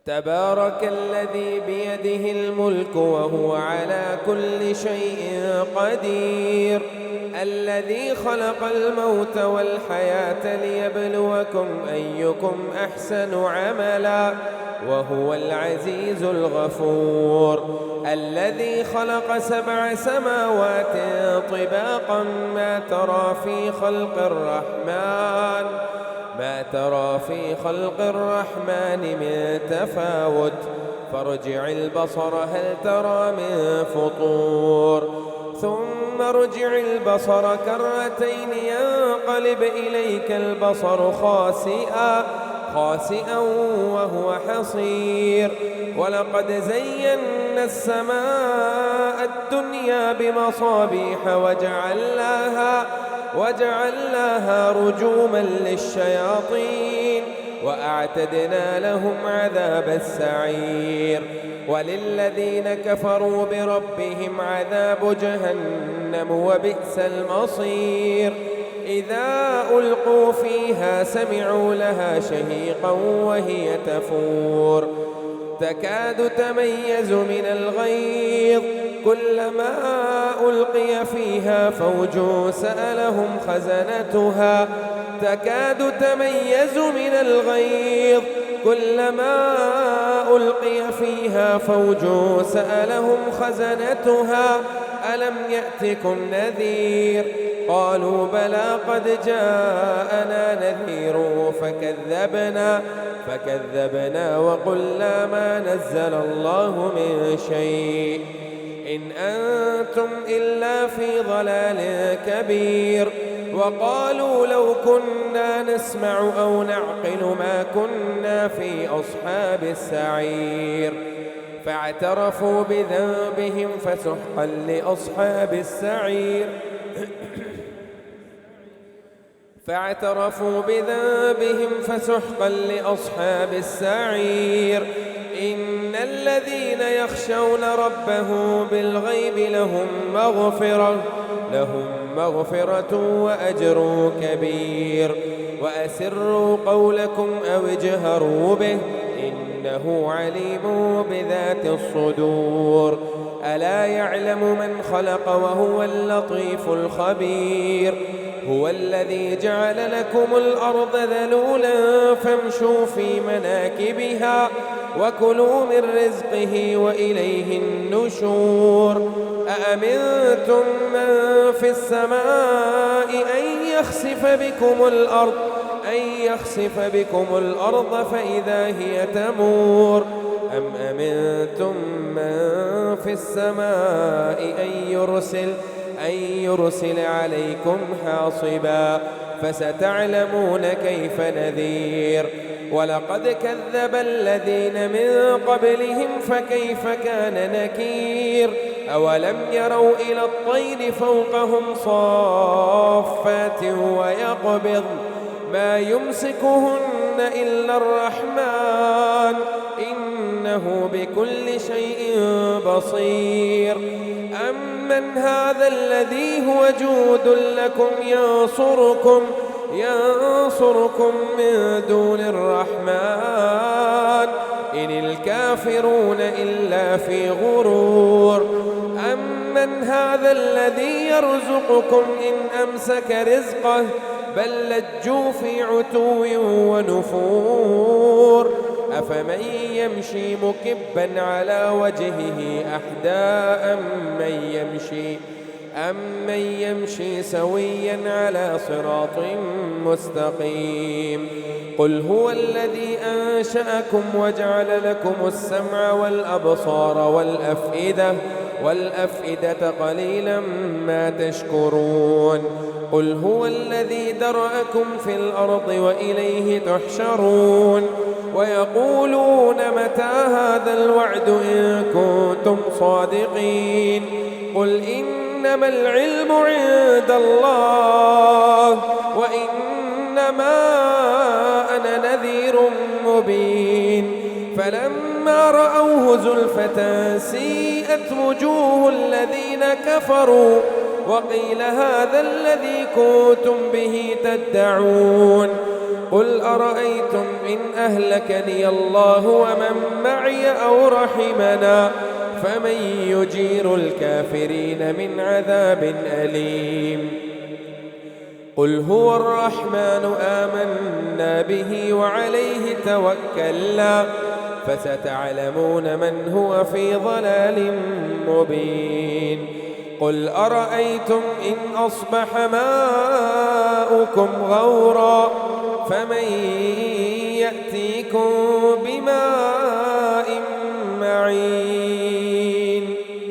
تبارك الذي بيده الملك وهو على كل شيء قدير، الذي خلق الموت والحياة ليبلوكم أيكم أحسن عملا وهو العزيز الغفور، الذي خلق 7 سماوات طباقا ما ترى في خلق الرحمن من تفاوت، فارجع البصر هل ترى من فطور، ثم ارجع البصر كرتين ينقلب إليك البصر خاسئا وهو حصير، ولقد زينا السماء الدنيا بمصابيح وجعلناها رجوما للشياطين وأعتدنا لهم عذاب السعير، وللذين كفروا بربهم عذاب جهنم وبئس المصير، إذا ألقوا فيها سمعوا لها شهيقا وهي تفور، تكاد تميز من الغيظ، كلما ألقي فيها فوج سألهم خزنتها كلما ألقي فيها فوج سألهم خزنتها ألم يأتكم نذير، قالوا بلى قد جاءنا نذير فكذبنا وقلنا ما نزل الله من شيء إن أنتم إلا في ضلال كبير، وقالوا لو كنا نسمع أو نعقل ما كنا في أصحاب السعير، فاعترفوا بذنبهم فسحقا لأصحاب السعير، إن الذين يخشون ربهم بالغيب لهم مغفرة وأجر كبير، وأسروا قولكم أو اجهروا به إنه عليم بذات الصدور، ألا يعلم من خلق وهو اللطيف الخبير، هو الذي جعل لكم الأرض ذلولا فامشوا في مناكبها وكلوا من رزقه وإليه النشور، أأمنتم من في السماء أن يخسف بكم الأرض فإذا هي تمور، أم أمنتم من في السماء أن يرسل عليكم حاصبا، فستعلمون كيف نذير، ولقد كذب الذين من قبلهم فكيف كان نكير، أولم يروا إلى الطير فوقهم صافات ويقبض ما يمسكهن إلا الرحمن إنه بكل شيء بصير، أمن هذا الذي هو جود لكم ينصركم من دون الرحمن إن الكافرون إلا في غرور، أمن هذا الذي يرزقكم إن أمسك رزقه بل لجوا في عتو ونفور، أفمن يمشي مكبا على وجهه أحدى أمن يمشي سويا على صراط مستقيم، قل هو الذي أنشأكم وجعل لكم السمع والأبصار والأفئدة قليلا ما تشكرون، قل هو الذي ذرأكم في الأرض وإليه تحشرون، ويقولون متى هذا الوعد إن كنتم صادقين، قل إنما العلم عند الله وإنما أنا نذير مبين، فلما رأوه زلفة سيئت وجوه الذين كفروا وقيل هذا الذي كنتم به تدعون، قل أرأيتم إن أهلكني الله ومن معي أو رحمنا فمن يجير الكافرين من عذاب أليم قل هو الرحمن آمنا به وعليه توكلنا فستعلمون من هو في ضلال مبين قل أرأيتم إن أصبح ماؤكم غورا فمن يأتيكم بماء معين